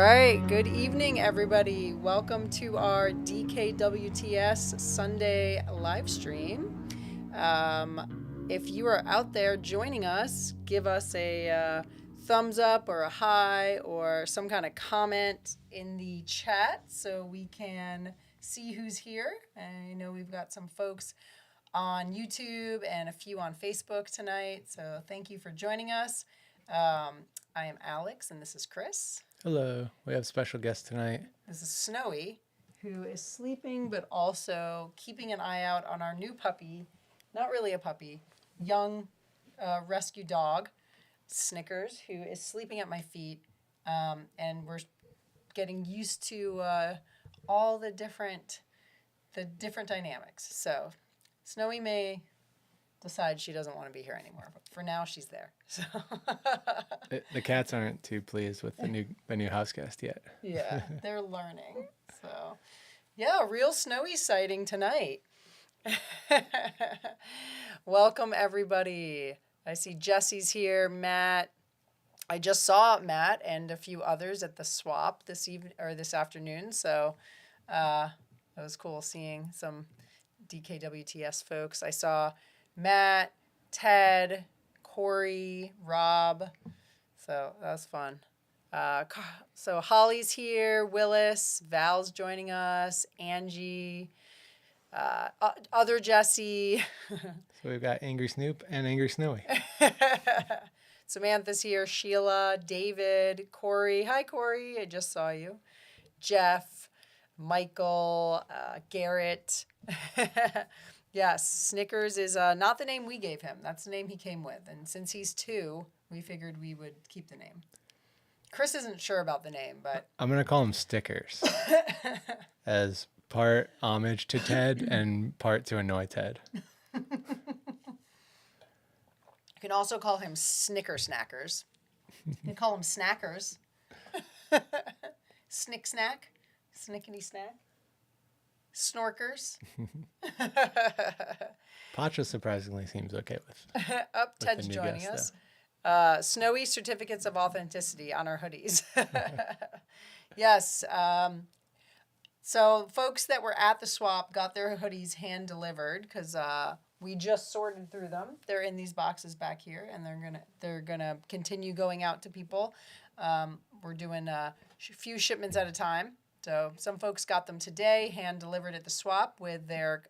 right, good evening, everybody. Welcome to our DKWTS Sunday live stream. If you are out there joining us, give us a thumbs up or a hi or some kind of comment in the chat so we can see who's here. I know we've got some folks on YouTube and a few on Facebook tonight, so thank you for joining us. I am Alex, and this is Chris. Hello. We have a special guest tonight. This is Snowy, who is sleeping but also keeping an eye out on our new puppy. Not really a puppy, young rescue dog, Snickers, who is sleeping at my feet. And we're getting used to all the different dynamics. So Snowy may decide she doesn't want to be here anymore, but for now she's there. So The cats aren't too pleased with the new house guest yet. yeah, they're learning. So yeah, real Snowy sighting tonight. Welcome everybody. I see Jesse's here, Matt. I just saw Matt and a few others at the swap this afternoon. So that was cool seeing some DKWTS folks. I saw Matt, Ted, Corey, Rob. So that was fun. So Holly's here, Willis, Val's joining us, Angie, other Jesse. So we've got Angry Snoop and Angry Snowy. Samantha's here, Sheila, David, Corey. Hi, Corey. I just saw you. Jeff, Michael, Garrett. Yes, Snickers is not the name we gave him. That's the name he came with. And since he's 2, we figured we would keep the name. Chris isn't sure about the name, but I'm going to call him Stickers as part homage to Ted and part to annoy Ted. You can also call him Snicker Snackers. You can call him Snackers. Snick Snack. Snickety Snack. Snorkers. Pacha surprisingly seems okay with. Ted's joining us. Snowy certificates of authenticity on our hoodies. Yes. So folks that were at the swap got their hoodies hand delivered because we just sorted through them. They're in these boxes back here, and they're gonna continue going out to people. We're doing a few shipments at a time. So some folks got them today, hand delivered at the swap with their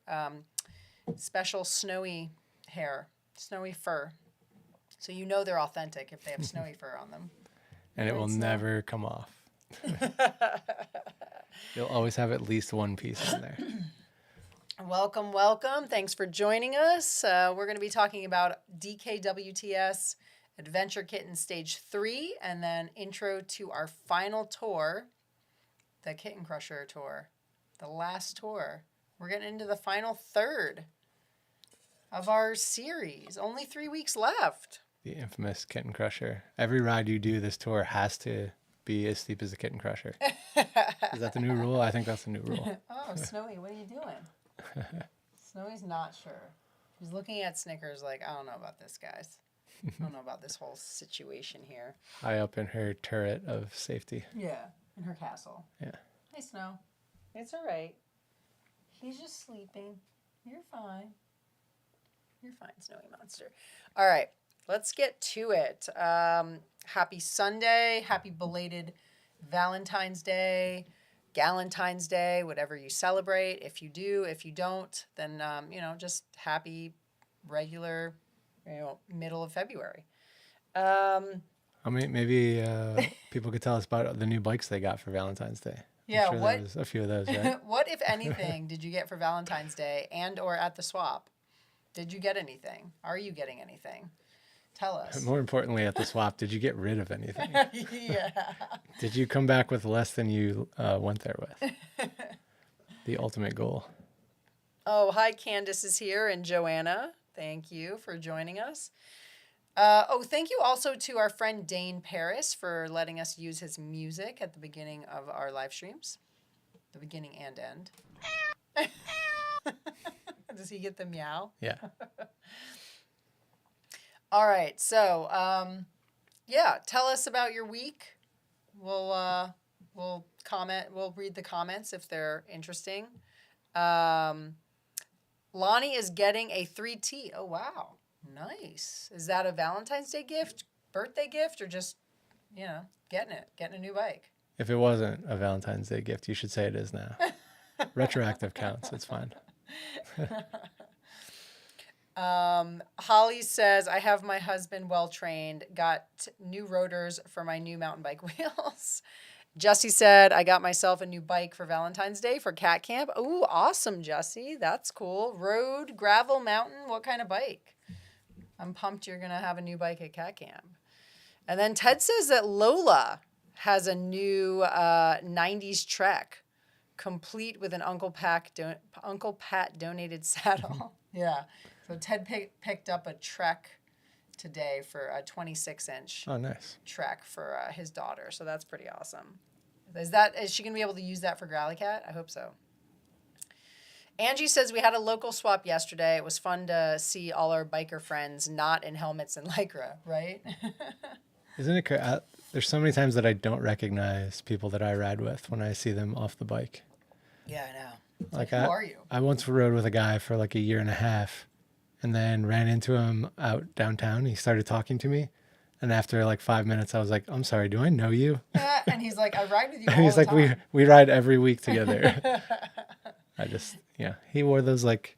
special snowy hair, snowy fur. So you know they're authentic if they have snowy fur on them. And it will never come off. You'll always have at least one piece in there. Welcome, welcome. Thanks for joining us. We're going to be talking about DKWTS Adventure Kitten Stage 3 and then intro to our final tour, the Kitten Crusher tour, the last tour. We're getting into the final third of our series. Only 3 weeks left. The infamous Kitten Crusher. Every ride you do this tour has to be as steep as a Kitten Crusher. Is that the new rule? I think that's the new rule. Oh, Snowy, what are you doing? Snowy's not sure. He's looking at Snickers like, I don't know about this, guys. I don't know about this whole situation here. High up in her turret of safety. Yeah, in her castle. Yeah. Hey, Snow. It's all right. He's just sleeping. You're fine. You're fine, Snowy Monster. All right, let's get to it. Happy Sunday. Happy belated Valentine's Day, Galentine's Day, whatever you celebrate. If you do, if you don't, then, just happy, regular, middle of February. I mean, maybe people could tell us about the new bikes they got for Valentine's Day. Yeah, I'm sure there's a few of those, right? What, if anything, did you get for Valentine's Day and or at the swap? Did you get anything? Are you getting anything? Tell us. More importantly, at the swap, did you get rid of anything? Yeah. Did you come back with less than you went there with? The ultimate goal. Oh, hi, Candace is here and Joanna. Thank you for joining us. Thank you also to our friend Dane Paris for letting us use his music at the beginning of our live streams. The beginning and end. Does he get the meow? Yeah. All right. So, tell us about your week. We'll we'll comment. We'll read the comments if they're interesting. Lonnie is getting a 3T. Oh, wow. Nice. Is that a Valentine's Day gift, birthday gift, or just, getting a new bike? If it wasn't a Valentine's Day gift, you should say it is now. Retroactive counts. It's fine. Holly says, I have my husband well trained, got new rotors for my new mountain bike wheels. Jesse said, I got myself a new bike for Valentine's Day for cat camp. Ooh, awesome, Jesse. That's cool. Road, gravel, mountain, what kind of bike? I'm pumped you're going to have a new bike at cat camp. And then Ted says that Lola has a new 90s Trek, complete with an Uncle Pat donated saddle. Yeah. So Ted picked up a Trek today for a 26-inch Trek for his daughter. So that's pretty awesome. Is she going to be able to use that for Growly Cat? I hope so. Angie says we had a local swap yesterday. It was fun to see all our biker friends not in helmets and Lycra, right? Isn't it crazy? There's so many times that I don't recognize people that I ride with when I see them off the bike. Yeah, I know. Like who are you? I once rode with a guy for like a year and a half and then ran into him out downtown. He started talking to me. And after like 5 minutes, I was like, I'm sorry, do I know you? And he's like, I ride with you all he's the like, time. we ride every week together. He wore those like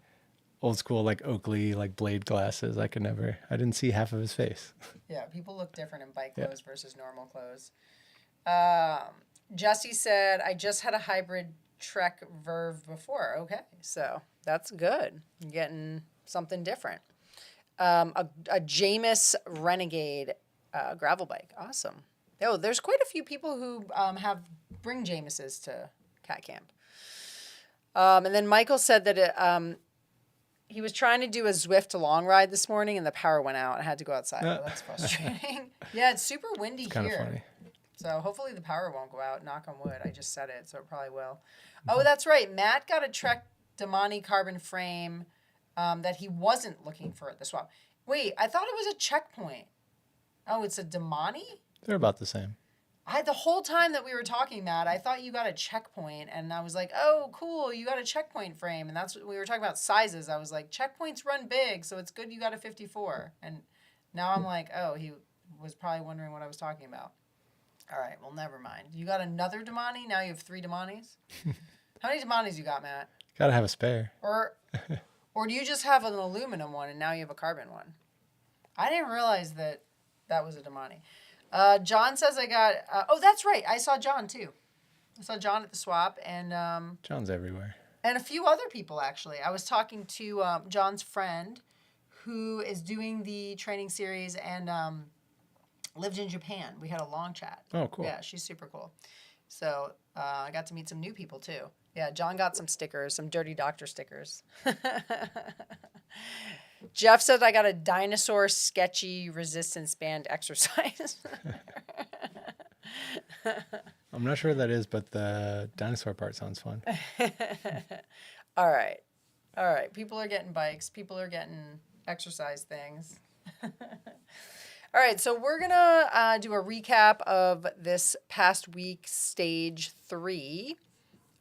old school, like Oakley, like blade glasses. I didn't see half of his face. Yeah, people look different in bike clothes versus normal clothes. Jesse said, I just had a hybrid Trek Verve before. Okay, so that's good. You're getting something different. A Jameis Renegade gravel bike. Awesome. Oh, there's quite a few people who bring Jameses to cat camp. And then Michael said that he was trying to do a Zwift long ride this morning and the power went out. I had to go outside. Oh, that's frustrating. Yeah, it's super windy Kind here. of funny. So hopefully the power won't go out. Knock on wood. I just said it, so it probably will. Oh, that's right. Matt got a Trek Damani carbon frame that he wasn't looking for at the swap. Wait, I thought it was a Checkpoint. Oh, it's a Damani? They're about the same. The whole time that we were talking, Matt, I thought you got a Checkpoint, and I was like, oh, cool, you got a Checkpoint frame. And that's what we were talking about sizes. I was like, Checkpoints run big, so it's good you got a 54. And now I'm like, oh, he was probably wondering what I was talking about. All right, well, never mind. You got another Damani? Now you have 3 Damanis? How many Damanis you got, Matt? Gotta have a spare. Or do you just have an aluminum one and now you have a carbon one? I didn't realize that was a Damani. John says I got... oh, that's right. I saw John, too. I saw John at the swap. And John's everywhere. And a few other people, actually. I was talking to John's friend who is doing the training series and lived in Japan. We had a long chat. Oh, cool. Yeah, she's super cool. So I got to meet some new people, too. Yeah, John got some stickers, some Dirty Doctor stickers. Jeff said I got a dinosaur sketchy resistance band exercise. I'm not sure what that is, but the dinosaur part sounds fun. All right. People are getting bikes. People are getting exercise things. All right, so we're going to do a recap of this past week's stage 3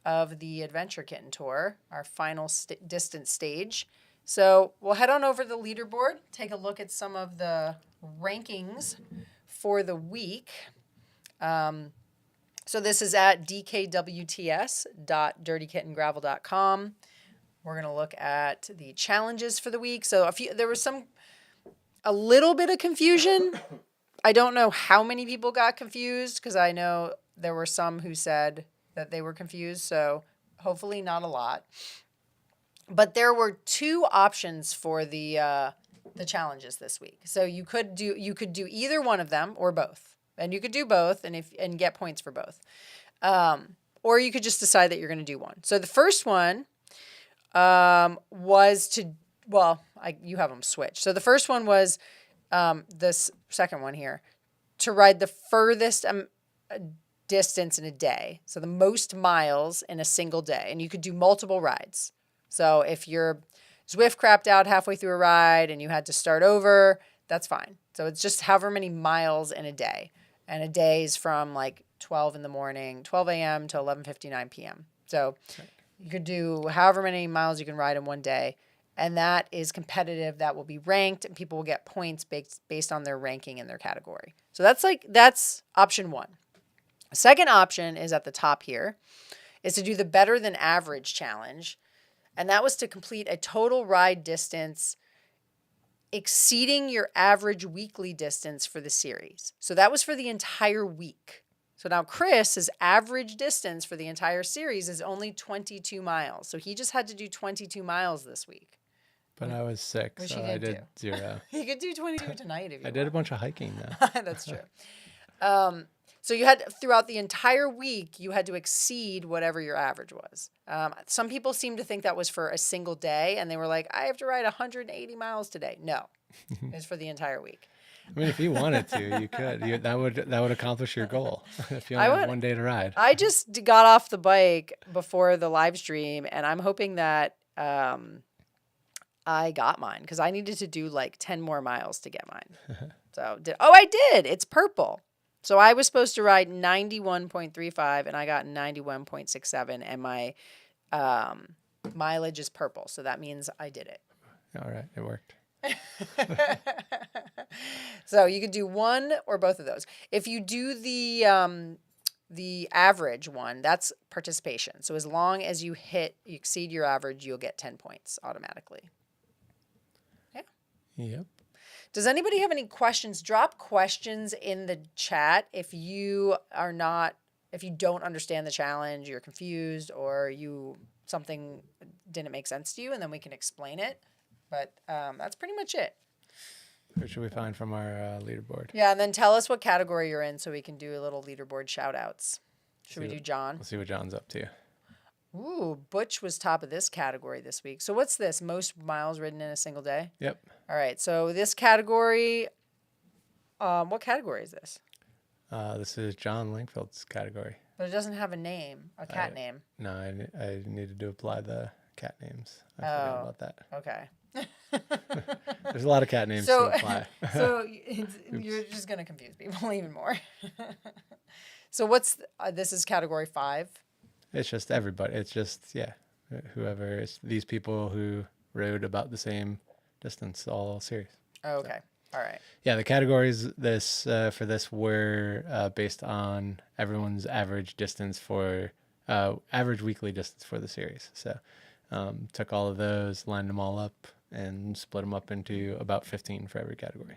of the Adventure Kitten Tour, our final distance stage. So we'll head on over to the leaderboard, take a look at some of the rankings for the week. So this is at DKWTS.dirtykittengravel.com. We're going to look at the challenges for the week. So there was a little bit of confusion. I don't know how many people got confused because I know there were some who said that they were confused. So hopefully not a lot. But there were 2 options for the challenges this week. So you could do either one of them or both, and you could do both and get points for both, or you could just decide that you're going to do one. So the first one was you have them switched. So the first one was this second one here, to ride the furthest distance in a day. So the most miles in a single day, and you could do multiple rides. So if your Zwift crapped out halfway through a ride and you had to start over, that's fine. So it's just however many miles in a day. And a day is from like 12 in the morning, 12 a.m. to 11:59 p.m. So you could do however many miles you can ride in one day. And that is competitive. That will be ranked, and people will get points based on their ranking in their category. So that's option one. The second option is at the top here, is to do the better than average challenge. And that was to complete a total ride distance exceeding your average weekly distance for the series. So that was for the entire week. So now Chris's average distance for the entire series is only 22 miles. So he just had to do 22 miles this week. But I was sick, Which so he I did did do. 0. You could do 22 tonight if you I want. did a bunch of hiking though. That's true. So you had, throughout the entire week, you had to exceed whatever your average was. Some people seem to think that was for a single day, and they were like, I have to ride 180 miles today. No, it's for the entire week. I mean, if you wanted to, you could. That would accomplish your goal if you only have one day to ride. I just got off the bike before the live stream, and I'm hoping that I got mine, because I needed to do like 10 more miles to get mine. I did. It's purple. So I was supposed to ride 91.35, and I got 91.67, and my mileage is purple. So that means I did it. All right, it worked. So you could do one or both of those. If you do the average one, that's participation. So as long as you exceed your average, you'll get 10 points automatically. Yeah. Yep. Does anybody have any questions? Drop questions in the chat if you don't understand the challenge, you're confused, or something didn't make sense to you, and then we can explain it. But that's pretty much it. Who should we find from our leaderboard? Yeah, and then tell us what category you're in so we can do a little leaderboard shout outs. Should we do John? We'll see what John's up to. Ooh, Butch was top of this category this week. So what's this? Most miles ridden in a single day? Yep. All right, so this category, what category is this? This is John Langfield's category. But it doesn't have a name, a cat name. No, I needed to apply the cat names. I forgot about that. Okay. There's a lot of cat names to apply. So you're just going to confuse people even more. So this is category 5? It's just everybody. It's just, whoever. It's these people who rode about the same distance all series. Oh, okay. All right. Yeah, the categories for this were based on everyone's average distance average weekly distance for the series. So took all of those, lined them all up, and split them up into about 15 for every category.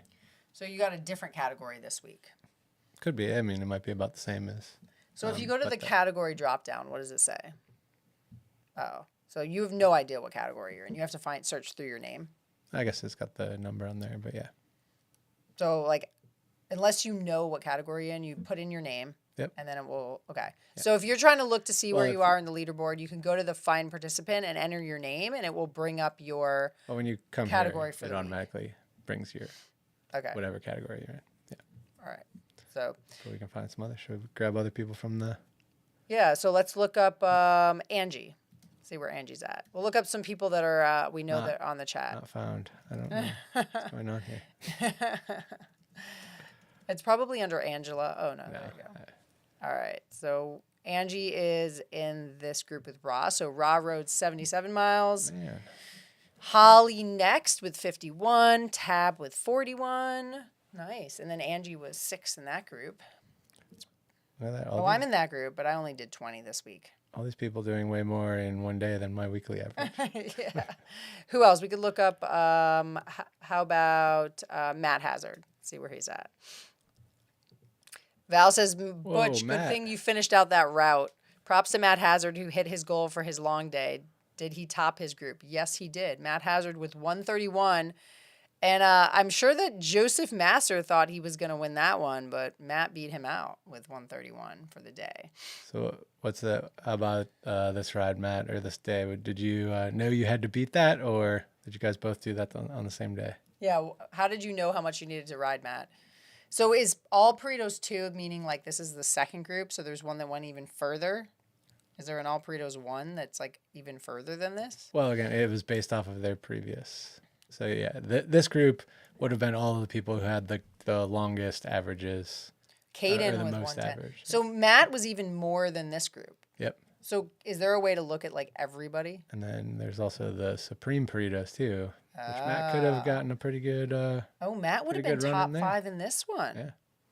So you got a different category this week. Could be. I mean, it might be about the same as. So if you go to the category drop down, what does it say? Oh, so you have no idea what category you're in. You have to search through your name. I guess it's got the number on there, but yeah. So like, unless you know what category you're in, you put in your name. Yep. And then it will, okay. Yeah. So if you're trying to look to see where you are in the leaderboard, you can go to the Find Participant and enter your name, and it will bring up your when you come category here, for it automatically brings your whatever category you're in. Yeah. All right. So we can find some other. Should we grab other people from the? Yeah. So let's look up Angie. See where Angie's at. We'll look up some people that are that are on the chat. Not found. I don't know what's going on here. It's probably under Angela. Oh no, there you go. All right. So Angie is in this group with Ra. So Ra rode 77 miles. Man. Holly next with 51. Tab with 41. Nice. And then Angie was 6 in that group. I'm in that group, but I only did 20 this week. All these people doing way more in one day than my weekly average. Yeah. Who else? We could look up, how about Matt Hazard? See where he's at. Val says, Butch, good thing you finished out that route. Props to Matt Hazard, who hit his goal for his long day. Did he top his group? Yes, he did. Matt Hazard with 131. And I'm sure that Joseph Masser thought he was going to win that one, but Matt beat him out with 131 for the day. So what's about this ride, Matt, or this day? Did you know you had to beat that, or did you guys both do that on the same day? Yeah. How did you know how much you needed to ride, Matt? So is all Burritos 2, meaning like this is the second group, so there's one that went even further? Is there an all Burritos 1 that's like even further than this? Well, again, it was based off of their previous. So yeah, this group would have been all of the people who had the longest averages. Kitten the with most 110. average. So Matt was even more than this group. Yep. So is there a way to look at like everybody? And then there's also the Supreme burritos too, which Matt could have gotten a pretty good. Oh, Matt would have pretty been good run top in there. 5 in this one. Yeah.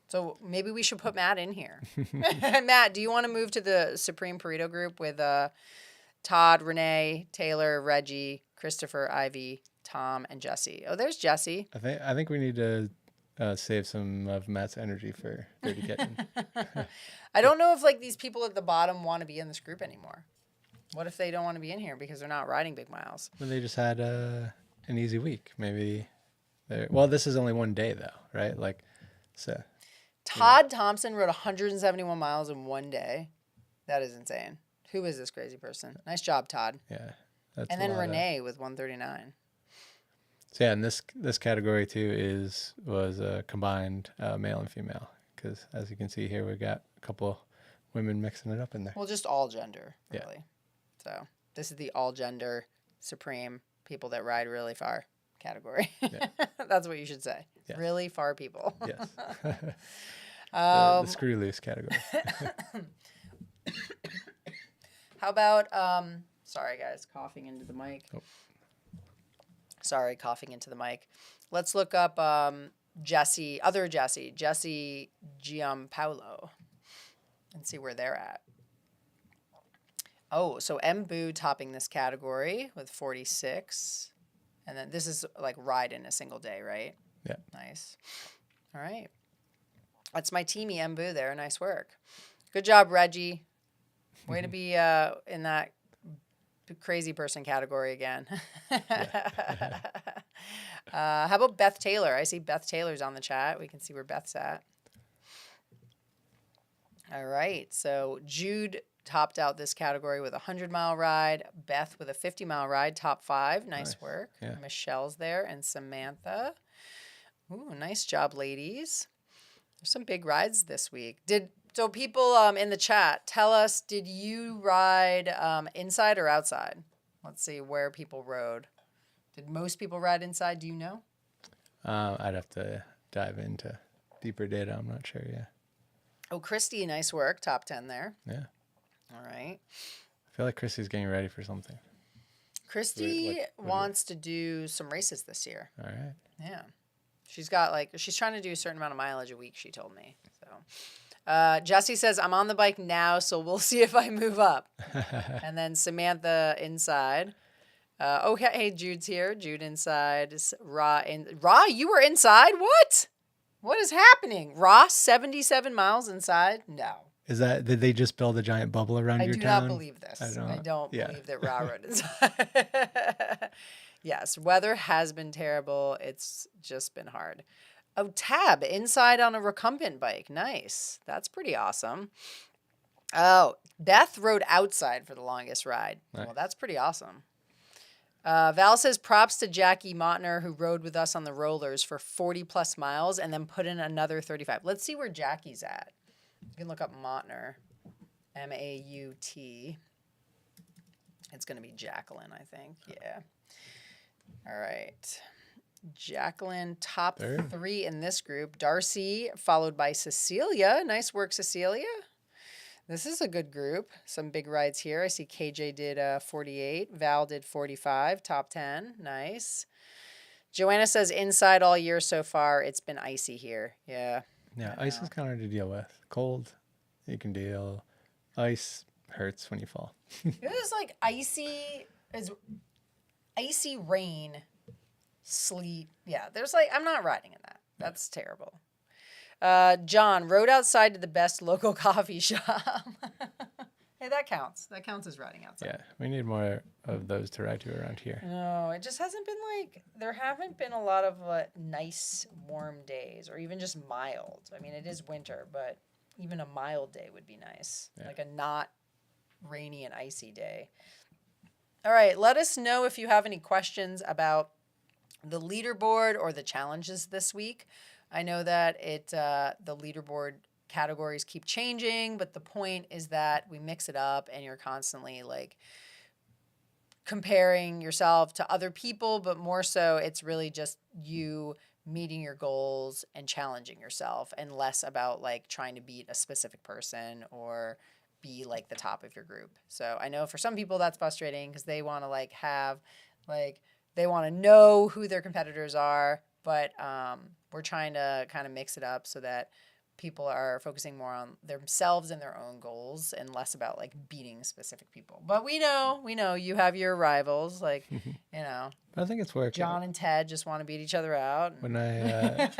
So maybe we should put Matt in here. Matt, do you want to move to the Supreme Burrito group with Todd, Renee, Taylor, Reggie, Christopher, Ivy, Tom, and Jesse? Oh, there's Jesse. I think we need to save some of Matt's energy for Dirty Kitten. I don't know if like these people at the bottom want to be in this group anymore. What if they don't want to be in here because they're not riding big miles? But they just had an easy week. Maybe. Well, this is only one day though, right? Like, so. Todd Thompson rode 171 miles in one day. That is insane. Who is this crazy person? Nice job, Todd. Yeah. That's And then Renee with 139. So yeah, and this category too was a combined male and female, because as you can see here, we got a couple women mixing it up in there. Well, just all gender, Yeah. really. So this is the all gender Supreme people that ride really far category. Yeah. That's what you should say. Yes. Really far people. Yes. The screw loose category. How about sorry guys, coughing into the mic. Oh. Sorry, coughing into the mic. Let's look up Jesse Giampaolo, and see where they're at. Oh, so Mbu topping this category with 46. And then this is like ride in a single day, right? Yeah. Nice. All right. That's my teamy Mbu there. Nice work. Good job, Reggie. Way to be in that crazy person category again. How about Beth Taylor? I see Beth Taylor's on the chat. We can see where Beth's at. All right. So Jude topped out this category with a 100-mile ride. Beth with a 50-mile ride, top 5. Nice work. Yeah. Michelle's there and Samantha. Ooh, nice job, ladies. There's some big rides this week. So people in the chat, tell us, did you ride inside or outside? Let's see where people rode. Did most people ride inside? Do you know? I'd have to dive into deeper data. I'm not sure. Yeah. Oh, Christy, nice work. Top 10 there. Yeah. All right. I feel like Chrissy's getting ready for something. Christy wants to do some races this year. All right. Yeah. She's trying to do a certain amount of mileage a week, she told me. So Jesse says, I'm on the bike now, so we'll see if I move up. And then Samantha inside. Hey, Jude's here. Jude inside. Ra, you were inside? What? What is happening? Ra, 77 miles inside? No. Did they just build a giant bubble around your town? I do not believe this. I don't yeah. believe that Ra rode inside. Yes, weather has been terrible. It's just been hard. Oh, Tab, inside on a recumbent bike. Nice. That's pretty awesome. Oh, Beth rode outside for the longest ride. Nice. Well, that's pretty awesome. Val says, props to Jackie Mottner, who rode with us on the rollers for 40-plus miles and then put in another 35. Let's see where Jackie's at. You can look up Mottner, M-A-U-T. It's going to be Jacqueline, I think. Yeah. All right. Jacqueline, top 3 in this group. Darcy, followed by Cecilia. Nice work, Cecilia. This is a good group. Some big rides here. I see KJ did 48. Val did 45. Top 10. Nice. Joanna says inside all year so far. It's been icy here. Yeah. Yeah, ice is kind of hard to deal with. Cold, you can deal. Ice hurts when you fall. It was like icy rain, sleet. Yeah, I'm not riding in that. That's terrible. John rode outside to the best local coffee shop. Hey, that counts. That counts as riding outside. Yeah, we need more of those to ride to around here. No, it just hasn't been there haven't been a lot of nice warm days or even just mild. I mean, it is winter, but even a mild day would be nice. Yeah. Like a not rainy and icy day. All right, let us know if you have any questions about the leaderboard or the challenges this week. I know that the leaderboard categories keep changing, but the point is that we mix it up and you're constantly comparing yourself to other people, but more so it's really just you meeting your goals and challenging yourself, and less about like trying to beat a specific person or be like the top of your group. So I know for some people that's frustrating because they want to like have like they want to know who their competitors are, but we're trying to kind of mix it up so that people are focusing more on themselves and their own goals and less about like beating specific people. But we know you have your rivals, like, you know, I think it's working. John and Ted just want to beat each other out. When I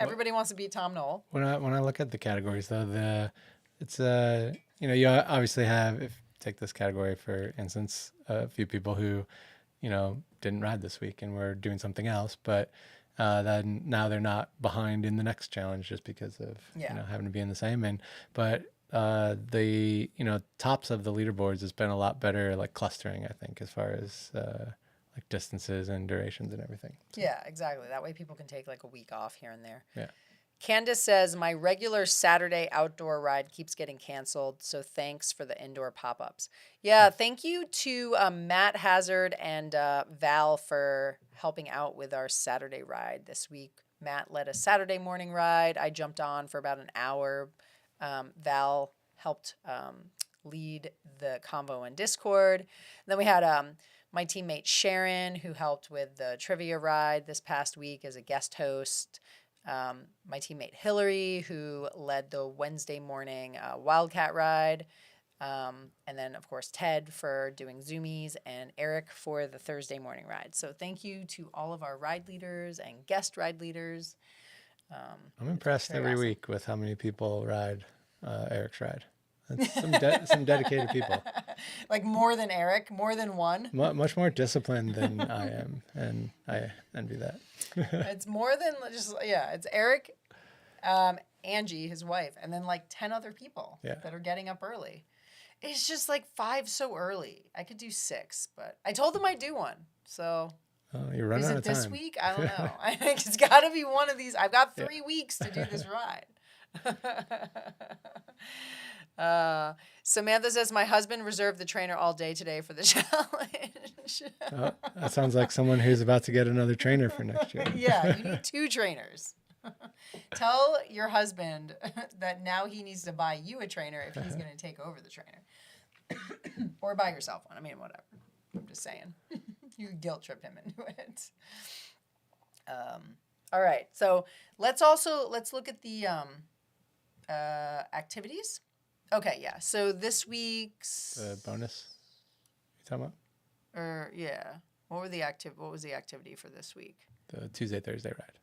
Everybody wants to beat Tom Knoll. when I look at the categories though, it's you know, you obviously have, if take this category for instance, a few people who, you know, didn't ride this week and were doing something else, but then now they're not behind in the next challenge just because of you know, having to be in the same. And but the, you know, tops of the leaderboards has been a lot better, like clustering, I think, as far as like distances and durations and everything. So. Yeah, exactly. That way people can take like a week off here and there. Yeah. Candace says, my regular Saturday outdoor ride keeps getting canceled, so thanks for the indoor pop-ups. Yeah, thank you to Matt Hazard and Val for helping out with our Saturday ride this week. Matt led a Saturday morning ride. I jumped on for about an hour. Val helped lead the convo in Discord. And then we had my teammate Sharon, who helped with the trivia ride this past week as a guest host. My teammate Hillary, who led the Wednesday morning Wildcat ride. And then, of course, Ted for doing Zoomies and Eric for the Thursday morning ride. So thank you to all of our ride leaders and guest ride leaders. I'm impressed every awesome. week with how many people ride Eric's ride. That's some dedicated people. Like more than Eric, more than one. Much more disciplined than I am, and I envy that. It's more than just, it's Eric, Angie, his wife, and then like 10 other people that are getting up early. It's just like 5 so early. I could do 6, but I told them I'd do one. So you're running out of time. Is it this week? I don't know. I think it's got to be one of these. I've got 3 weeks to do this ride. Samantha says, my husband reserved the trainer all day today for the challenge. That sounds like someone who's about to get another trainer for next year. Yeah, you need 2 trainers. Tell your husband that now he needs to buy you a trainer if he's going to take over the trainer. Or buy yourself one. I mean, whatever. I'm just saying. You guilt trip him into it. All right. So let's look at the activities. Okay, yeah. So this week's bonus you talking about? What was the activity for this week? The Tuesday, Thursday ride.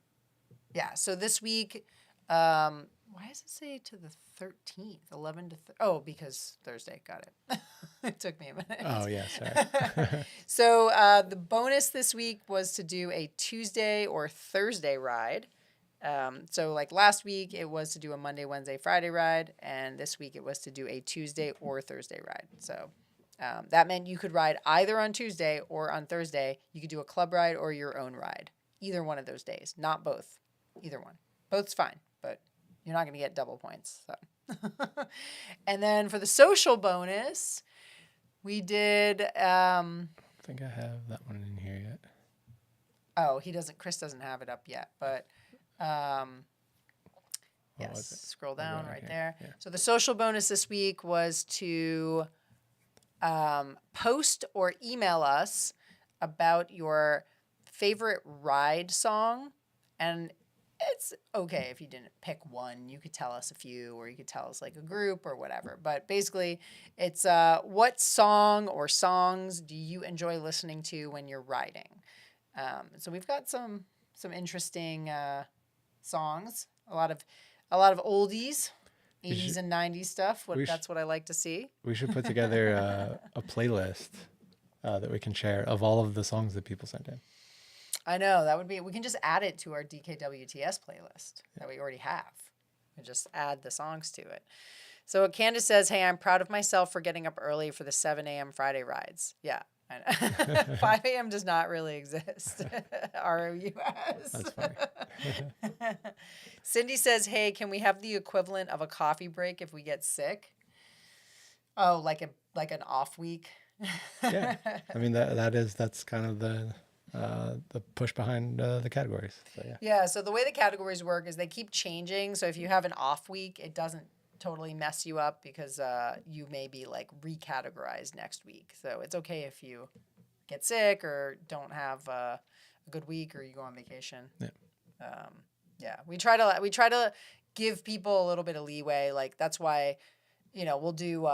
Yeah. So this week, why does it say to the 13th, 11 to because Thursday. Got it. It took me a minute. Oh yeah, sorry. So the bonus this week was to do a Tuesday or Thursday ride. So like last week, it was to do a Monday, Wednesday, Friday ride, and this week it was to do a Tuesday or Thursday ride. So that meant you could ride either on Tuesday or on Thursday. You could do a club ride or your own ride, either one of those days, not both, either one. Both's fine, but you're not going to get double points. So. And then for the social bonus, we did. I think I have that one in here yet. Oh, Chris doesn't have it up yet, but. Yes, scroll down right there. Yeah. So the social bonus this week was to post or email us about your favorite ride song. And it's okay if you didn't pick one. You could tell us a few, or you could tell us like a group or whatever. But basically, it's what song or songs do you enjoy listening to when you're riding? So we've got some interesting songs, a lot of oldies, 80s and 90s stuff. That's what I like to see. We should put together a playlist that we can share of all of the songs that people sent in. I know, that would be, we can just add it to our DKWTS playlist that we already have and just add the songs to it. So Candace says, hey, I'm proud of myself for getting up early for the 7 a.m. Friday rides. Yeah. 5 a.m. does not really exist. ROUS. That's funny. Cindy says, hey, can we have the equivalent of a coffee break if we get sick? Oh, like an off week? Yeah. I mean, that's kind of the push behind the categories. So, yeah. Yeah, so the way the categories work is they keep changing. So if you have an off week, it doesn't totally mess you up because you may be like recategorized next week. So it's okay if you get sick or don't have a good week or you go on vacation. Yeah. Yeah, we try to give people a little bit of leeway. Like that's why, we'll do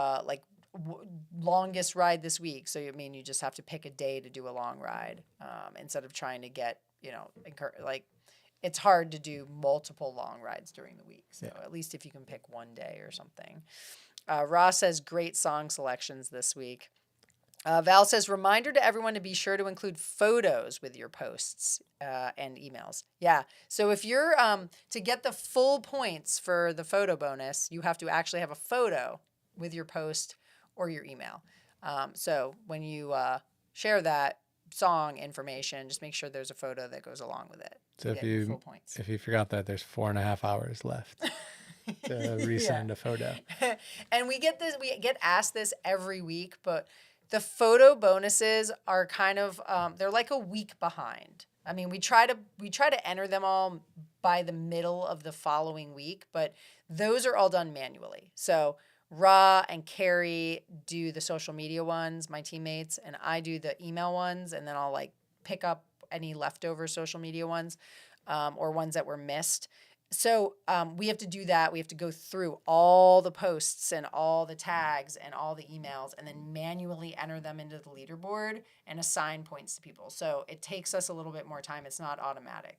longest ride this week. So you just have to pick a day to do a long ride instead of trying to get it's hard to do multiple long rides during the week. So at least if you can pick one day or something. Ross says great song selections this week. Val says, reminder to everyone to be sure to include photos with your posts and emails. Yeah. So if you're, to get the full points for the photo bonus, you have to actually have a photo with your post or your email. So when you share that song information, just make sure there's a photo that goes along with it. So if you forgot that, there's 4.5 hours left to resend a photo. And we get asked this every week, but the photo bonuses are kind of they're like a week behind. I mean, we try to enter them all by the middle of the following week, but those are all done manually. So Ra and Carrie do the social media ones, my teammates, and I do the email ones, and then I'll like pick up any leftover social media ones or ones that were missed. So we have to do that. We have to go through all the posts and all the tags and all the emails and then manually enter them into the leaderboard and assign points to people. So it takes us a little bit more time. It's not automatic.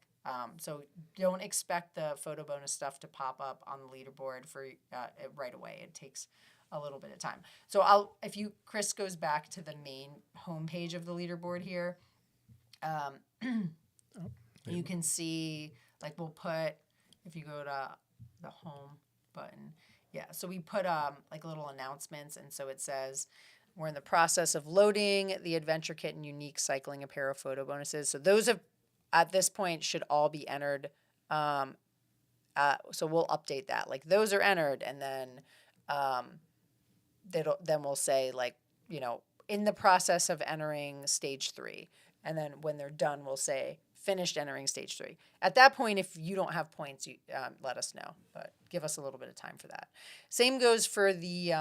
So don't expect the photo bonus stuff to pop up on the leaderboard for right away. It takes a little bit of time. So Chris goes back to the main homepage of the leaderboard here, you can see, like we'll put, if you go to the home button, so we put like little announcements, and so it says, we're in the process of loading the Adventure Kitten unique cycling apparel photo bonuses. So those have, at this point, should all be entered. So we'll update that. Like those are entered, and then then we'll say like, in the process of entering stage 3. And then when they're done, we'll say finished entering stage 3. At that point, if you don't have points, you let us know, but give us a little bit of time for that. Same goes for the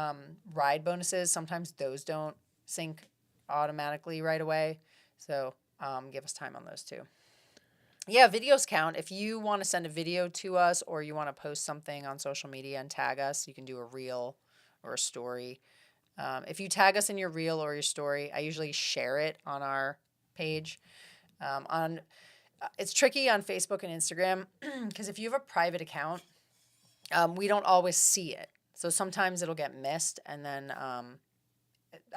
ride bonuses. Sometimes those don't sync automatically right away. So give us time on those too. Yeah, videos count. If you want to send a video to us or you want to post something on social media and tag us, you can do a reel or a story. If you tag us in your reel or your story, I usually share it on our page. It's tricky on Facebook and Instagram because if you have a private account, we don't always see it. So sometimes it'll get missed, and then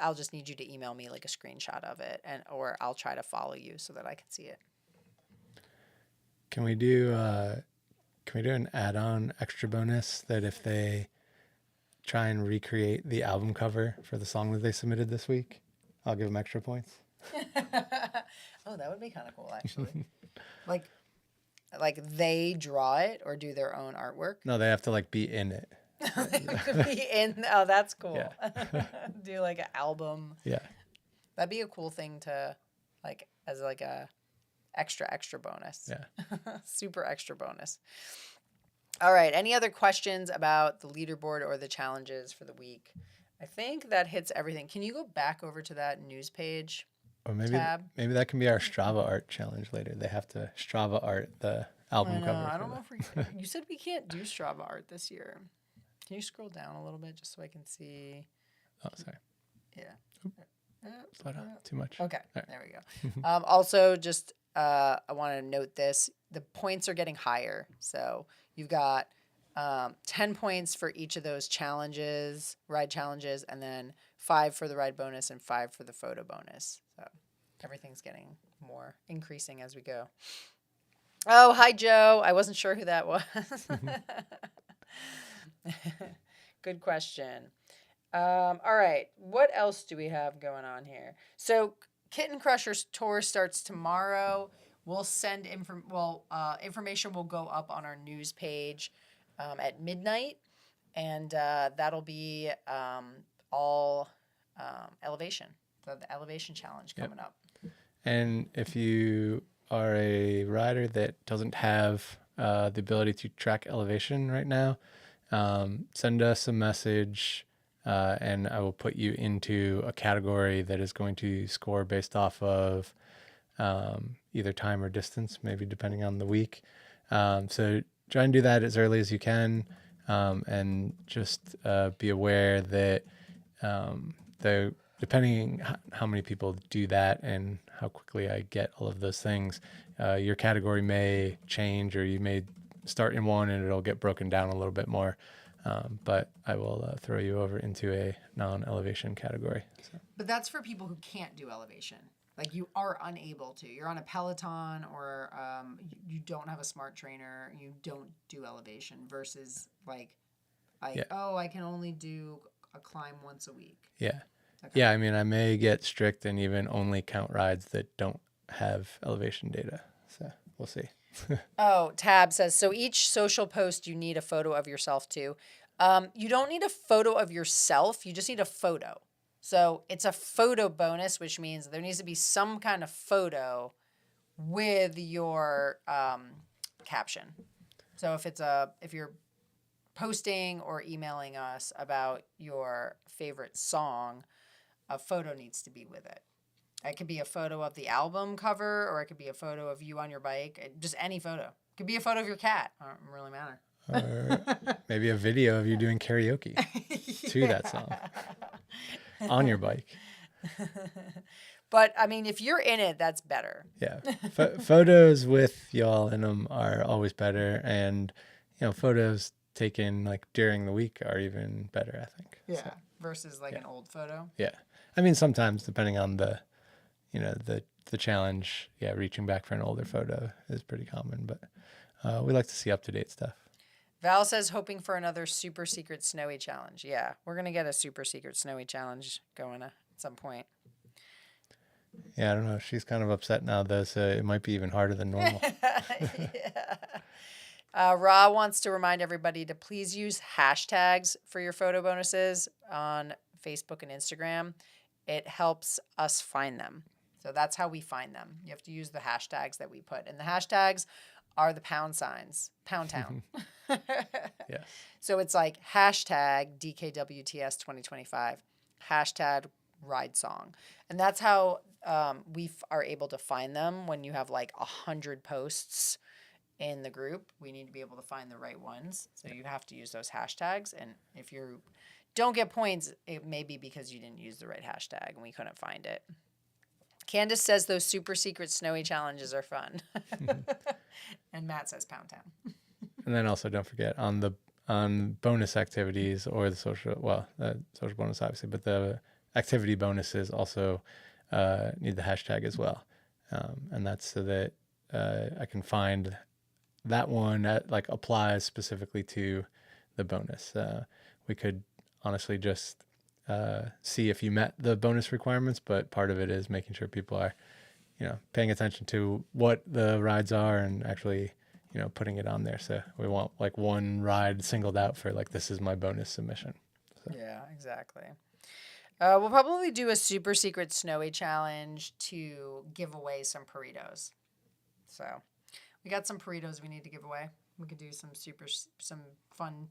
I'll just need you to email me like a screenshot of it, or I'll try to follow you so that I can see it. Can we do an add-on extra bonus that if they try and recreate the album cover for the song that they submitted this week, I'll give them extra points? Oh, that would be kind of cool, actually. like they draw it or do their own artwork? No, they have to like be in it. Oh, that's cool. Yeah. Do like an album. Yeah. That'd be a cool thing to like as like a extra bonus. Yeah. Super extra bonus. All right. Any other questions about the leaderboard or the challenges for the week? I think that hits everything. Can you go back over to that news page? Or maybe tab? Maybe that can be our Strava art challenge later. They have to Strava art the album cover. I don't know if you said we can't do Strava art this year. Can you scroll down a little bit just so I can see? Oh, sorry. Yeah. Slow down. Too much. Okay. Right. There we go. Also, just I want to note this. The points are getting higher. So you've got 10 points for each of those challenges, ride challenges, and then 5 for the ride bonus and 5 for the photo bonus. So everything's getting more increasing as we go. Oh, hi, Joe. I wasn't sure who that was. Good question. All right. What else do we have going on here? So Kitten Crusher's tour starts tomorrow. We'll send information will go up on our news page at midnight, and that'll be all elevation. So the elevation challenge coming up. And if you are a rider that doesn't have the ability to track elevation right now, send us a message and I will put you into a category that is going to score based off of either time or distance, maybe depending on the week. So try and do that as early as you can, and just be aware that the depending how many people do that and how quickly I get all of those things, your category may change, or you may start in one and it'll get broken down a little bit more. But I will throw you over into a non-elevation category. So. But that's for people who can't do elevation. Like you are unable to. You're on a Peloton, or you don't have a smart trainer. You don't do elevation versus like, I can only do a climb once a week. Yeah. Okay. Yeah, I mean, I may get strict and even only count rides that don't have elevation data. So we'll see. Oh, Tab says, so each social post you need a photo of yourself too. You don't need a photo of yourself. You just need a photo. So it's a photo bonus, which means there needs to be some kind of photo with your caption. So if you're posting or emailing us about your favorite song, a photo needs to be with it. It could be a photo of the album cover, or it could be a photo of you on your bike. Just any photo. It could be a photo of your cat. It doesn't really matter. Or maybe a video of you doing karaoke to that song on your bike. But I mean, if you're in it, that's better. Yeah. Photos with y'all in them are always better. And, photos taken like during the week are even better, I think. Yeah. So, versus like an old photo. Yeah. I mean, sometimes depending on the challenge, reaching back for an older photo is pretty common, but we like to see up-to-date stuff. Val says, hoping for another super secret snowy challenge. Yeah, we're going to get a super secret snowy challenge going at some point. Yeah, I don't know. She's kind of upset now, though, so it might be even harder than normal. Yeah. Ra wants to remind everybody to please use hashtags for your photo bonuses on Facebook and Instagram. It helps us find them. So that's how we find them. You have to use the hashtags that we put. And the hashtags are the pound signs, Pound Town. Yeah. So it's like hashtag DKWTS 2025, hashtag ride song. And that's how we are able to find them when you have like 100 posts in the group. We need to be able to find the right ones. So you have to use those hashtags. And if you don't get points, it may be because you didn't use the right hashtag and we couldn't find it. Candace says those super secret snowy challenges are fun. And Matt says Pound Town. And then also don't forget on bonus activities or the social bonus obviously, but the activity bonuses also need the hashtag as well. And that's so that I can find that one that like applies specifically to the bonus. We could honestly just see if you met the bonus requirements, but part of it is making sure people are, paying attention to what the rides are and actually, putting it on there. So we want like one ride singled out for like, this is my bonus submission. So. Yeah, exactly. We'll probably do a super secret snowy challenge to give away some burritos. So we got some burritos we need to give away. We could do some fun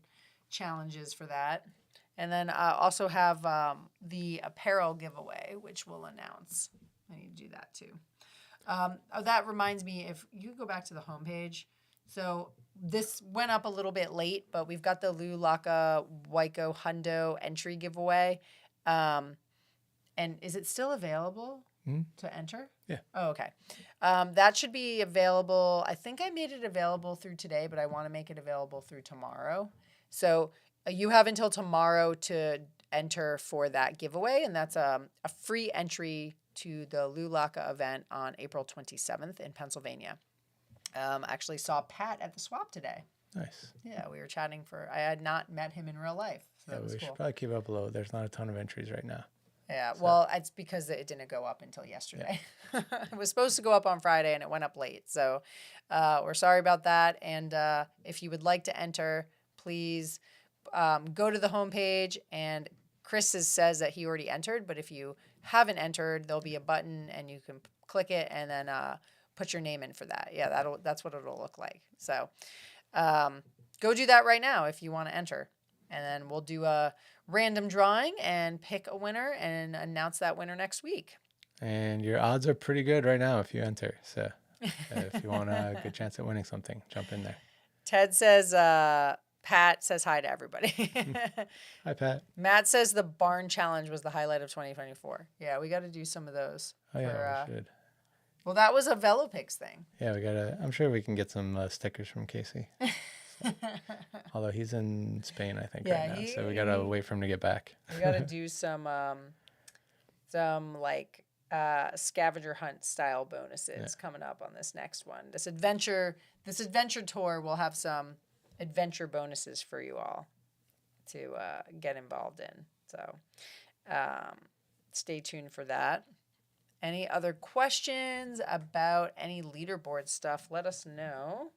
challenges for that. And then also have the apparel giveaway, which we'll announce. I need to do that too. That reminds me, if you go back to the homepage, so this went up a little bit late, but we've got the Lulaka Waiko Hundo entry giveaway. And is it still available to enter? Yeah. Oh, okay. That should be available. I think I made it available through today, but I want to make it available through tomorrow. So you have until tomorrow to enter for that giveaway, and that's a free entry to the Lulaka event on April 27th in Pennsylvania. Actually saw Pat at the swap today. Nice. Yeah, we were chatting I had not met him in real life. So that was we cool. should probably keep up below. There's not a ton of entries right now. Yeah, well, it's because it didn't go up until yesterday. Yeah. It was supposed to go up on Friday, and it went up late. So we're sorry about that. And if you would like to enter, please go to the homepage. And Chris says that he already entered. But if you haven't entered, there'll be a button, and you can click it, and then put your name in for that. Yeah, that's what it'll look like. So go do that right now if you want to enter. And then we'll do a random drawing and pick a winner and announce that winner next week. And your odds are pretty good right now if you enter. So if you want a good chance at winning something, jump in there. Ted says, Pat says hi to everybody. Hi, Pat. Matt says the barn challenge was the highlight of 2024. Yeah, we got to do some of those. Oh, yeah, we should. Well, that was a Velopix thing. Yeah, I'm sure we can get some stickers from Casey. Although he's in Spain, I think, right now. So we got to wait for him to get back. We got to do some like scavenger hunt style bonuses coming up on this next one. This adventure tour will have some adventure bonuses for you all to get involved in. So stay tuned for that. Any other questions about any leaderboard stuff? Let us know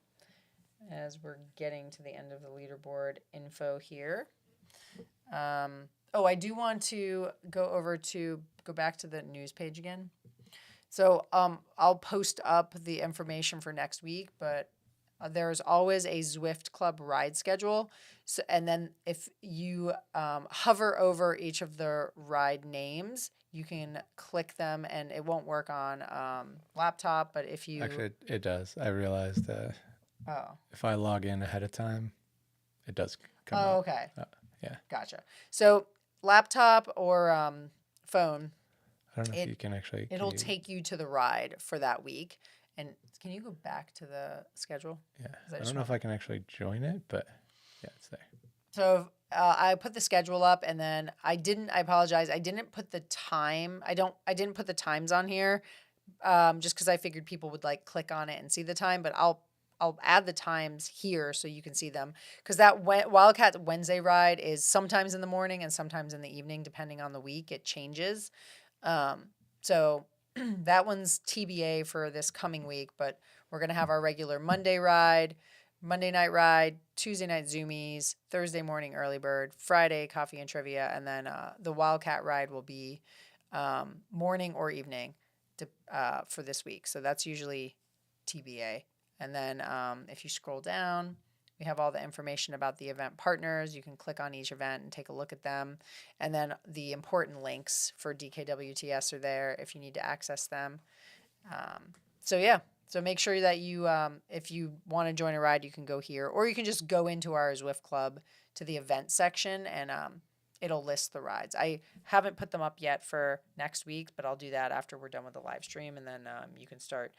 as we're getting to the end of the leaderboard info here. I do want to go back to the news page again. So I'll post up the information for next week, but there's always a Zwift Club ride schedule. So, and then if you hover over each of the ride names, you can click them, and it won't work on laptop. But if you actually, it does. I realized if I log in ahead of time, it does come up. Okay. Yeah. Gotcha. So laptop or phone. I don't know if you can actually. It'll take you to the ride for that week. And can you go back to the schedule? Yeah. I don't know if I can actually join it, but yeah, it's there. So I put the schedule up, and then I apologize. I didn't put the time. I didn't put the times on here just because I figured people would like click on it and see the time, but I'll add the times here so you can see them, because that Wildcat Wednesday ride is sometimes in the morning and sometimes in the evening, depending on the week. It changes. So that one's TBA for this coming week, but we're going to have our regular Monday night ride, Tuesday night Zoomies, Thursday morning early bird, Friday coffee and trivia, and then the Wildcat ride will be morning or evening for this week. So that's usually TBA. And then if you scroll down, we have all the information about the event partners. You can click on each event and take a look at them. And then the important links for DKWTS are there if you need to access them. So make sure that you, if you want to join a ride, you can go here. Or you can just go into our Zwift Club to the event section, and it'll list the rides. I haven't put them up yet for next week, but I'll do that after we're done with the live stream. And then you can start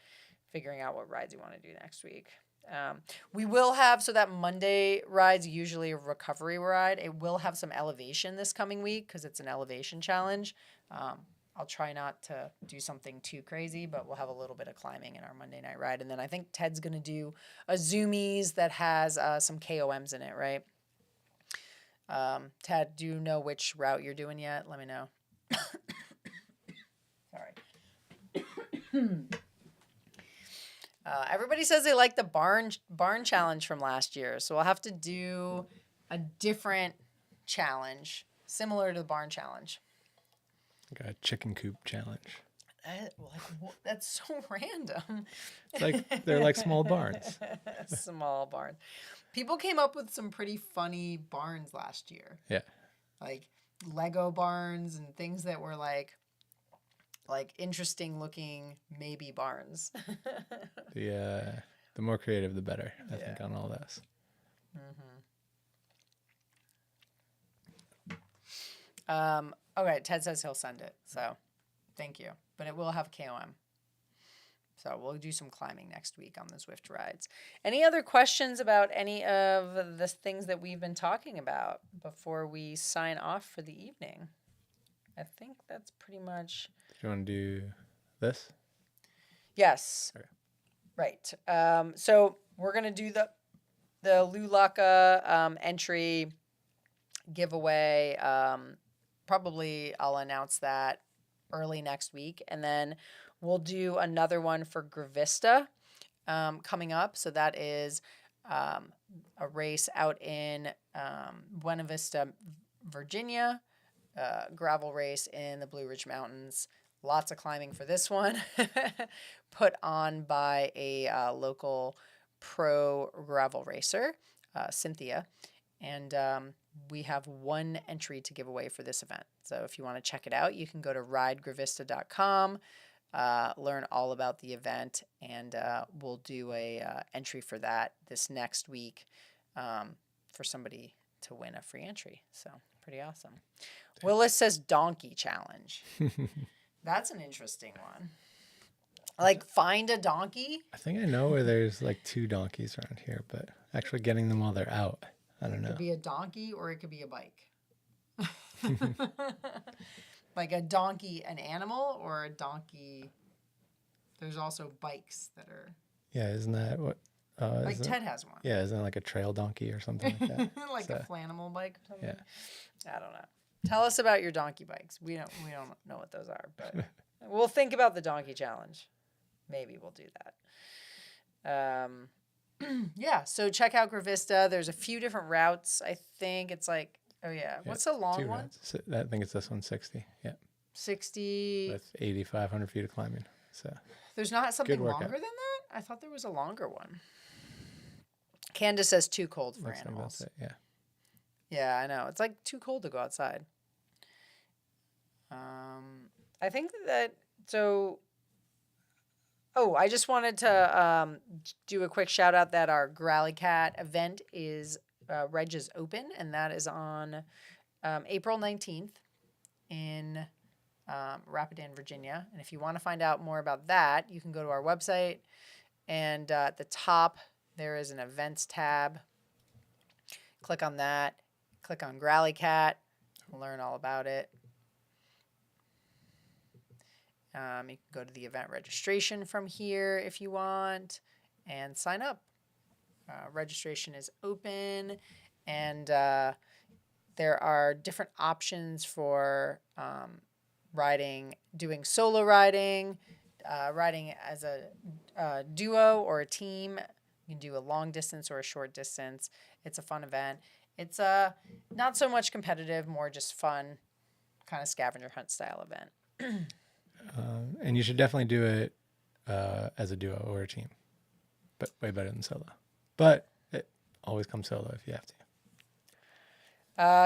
figuring out what rides you want to do next week. We will have, so that Monday ride's usually a recovery ride. It will have some elevation this coming week because it's an elevation challenge. I'll try not to do something too crazy, but we'll have a little bit of climbing in our Monday night ride. And then I think Ted's going to do a Zoomies that has some KOMs in it, right? Ted, do you know which route you're doing yet? Let me know. Sorry. Everybody says they like the barn challenge from last year, so we'll have to do a different challenge similar to the barn challenge. Like a chicken coop challenge. That's so random. It's like they're like small barns. Small barns. People came up with some pretty funny barns last year. Yeah. Like Lego barns and things that were like interesting looking maybe barns. The more creative, the better, I think, on all this. Mm-hmm. Okay, Ted says he'll send it, so thank you. But it will have KOM. So we'll do some climbing next week on the Zwift rides. Any other questions about any of the things that we've been talking about before we sign off for the evening? I think that's pretty much... Do you want to do this? Yes. Okay. Right. So we're going to do the Lulaka entry giveaway. Probably I'll announce that early next week. And then we'll do another one for Gravista coming up. So that is a race out in Buena Vista, Virginia, gravel race in the Blue Ridge Mountains. lots of climbing for this one, put on by a local pro gravel racer, Cynthia. And we have one entry to give away for this event. So if you want to check it out, you can go to ridegravista.com, learn all about the event, and we'll do a entry for that this next week for somebody to win a free entry. So pretty awesome. Willis says donkey challenge. That's an interesting one. Like find a donkey? I think I know where there's like 2 donkeys around here, but actually getting them while they're out, I don't know. It could be a donkey or it could be a bike. Like a donkey, an animal, or a donkey. There's also bikes that are. Yeah, isn't that what? Like Ted has one. Yeah, isn't it like a trail donkey or something like that? Like a flanimal bike or something. Yeah. I don't know. Tell us about your donkey bikes. We don't know what those are, but we'll think about the donkey challenge. Maybe we'll do that. Yeah, so check out Gravista. There's a few different routes. I think it's like, what's the long 2 one? routes. I think it's this one, 60. Yeah. 60. With 8,500 feet of climbing. So There's not something workout. longer than that? I thought there was a longer one. Candace says too cold for looks like animals. that's it. Yeah. Yeah, I know. It's like too cold to go outside. I think that, so, I just wanted to do a quick shout out that our Growly Cat event is, Reg is open, and that is on April 19th in Rapidan, Virginia. And if you want to find out more about that, you can go to our website, and at the top there is an events tab. Click on that. Click on Growly Cat. Learn all about it. You can go to the event registration from here if you want and sign up. Registration is open, and there are different options for doing solo riding, riding as a duo or a team. You can do a long distance or a short distance. It's a fun event. It's not so much competitive, more just fun, kind of scavenger hunt style event. And you should definitely do it as a duo or a team, but way better than solo. But it always comes solo if you have to.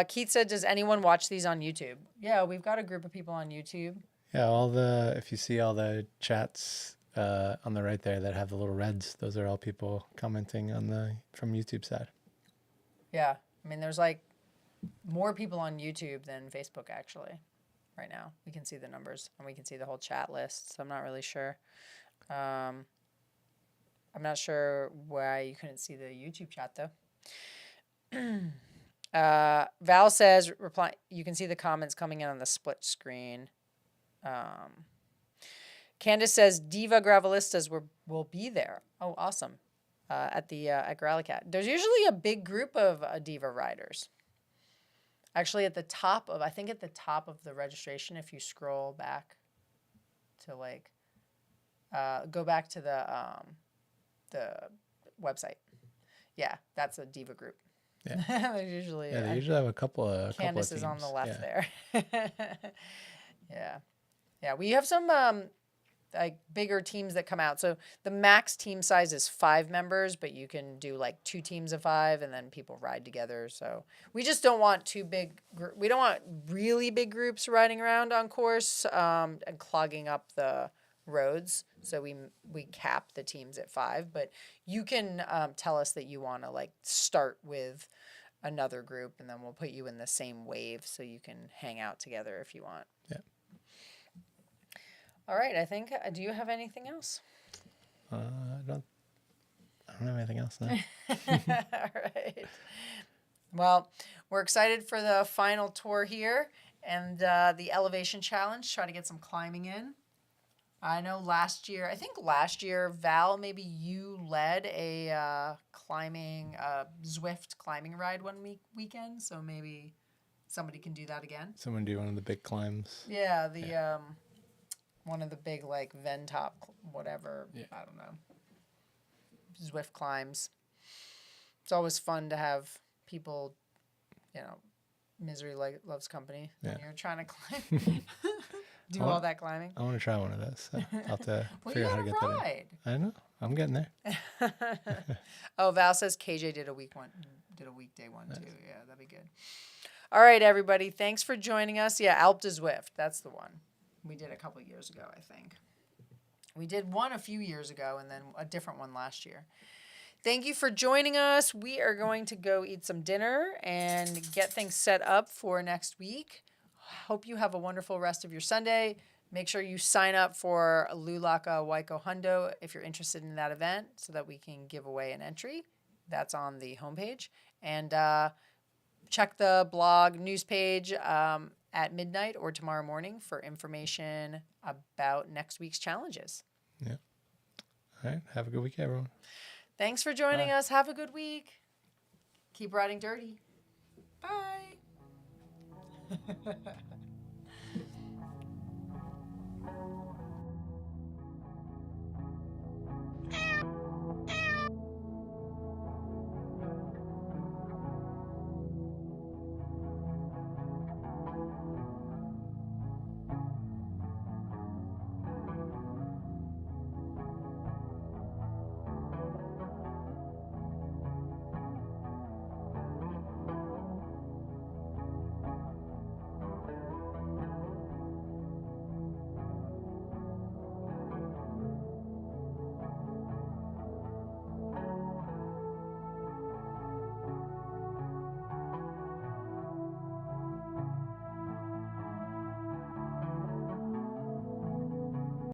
Keith said, does anyone watch these on YouTube? Yeah, we've got a group of people on YouTube. Yeah, if you see all the chats on the right there that have the little reds, those are all people commenting from YouTube side. Yeah, I mean, there's like more people on YouTube than Facebook actually. Right now, we can see the numbers and we can see the whole chat list. So I'm not really sure. I'm not sure why you couldn't see the YouTube chat though. Val says, reply. You can see the comments coming in on the split screen. Candace says Diva Gravelistas will be there. Oh, awesome! At Growly Cat. There's usually a big group of Diva riders. Actually, at the top of the registration, if you scroll back to go back to the website. Yeah, that's a Diva group. Yeah. They usually have a couple of Candace is teams. on the left there. Yeah. We have some like bigger teams that come out. So the max team size is 5 members, but you can do like 2 teams of 5, and then people ride together. So we just don't want too big. We don't want really big groups riding around on course and clogging up the roads. So we cap the teams at 5. But you can tell us that you want to like start with another group, and then we'll put you in the same wave so you can hang out together if you want. Yeah. All right, I think. Do you have anything else? I don't have anything else now. All right. Well, we're excited for the final tour here and the elevation challenge. Try to get some climbing in. I know last year, Val, maybe you led a Zwift climbing ride one weekend. So maybe somebody can do that again. Someone do one of the big climbs. Yeah, one of the big like Ventop, whatever. Yeah. I don't know. Zwift climbs. It's always fun to have people, misery loves company when you're trying to climb. do all that climbing. I want to try one of those. So I'll have to Well, figure you out how to get gotta that in. ride. I know. I'm getting there. Oh, Val says KJ did a weekday one too. Yeah, that'd be good. All right, everybody. Thanks for joining us. Yeah, Alp de Zwift. That's the one we did a couple years ago, I think. We did one a few years ago and then a different one last year. Thank you for joining us. We are going to go eat some dinner and get things set up for next week. Hope you have a wonderful rest of your Sunday. Make sure you sign up for Lulaka Waiko Hundo if you're interested in that event so that we can give away an entry. That's on the homepage. And check the blog news page at midnight or tomorrow morning for information about next week's challenges. Yeah. All right. Have a good week, everyone. Thanks for joining us. Have a good week. Keep riding dirty. Bye.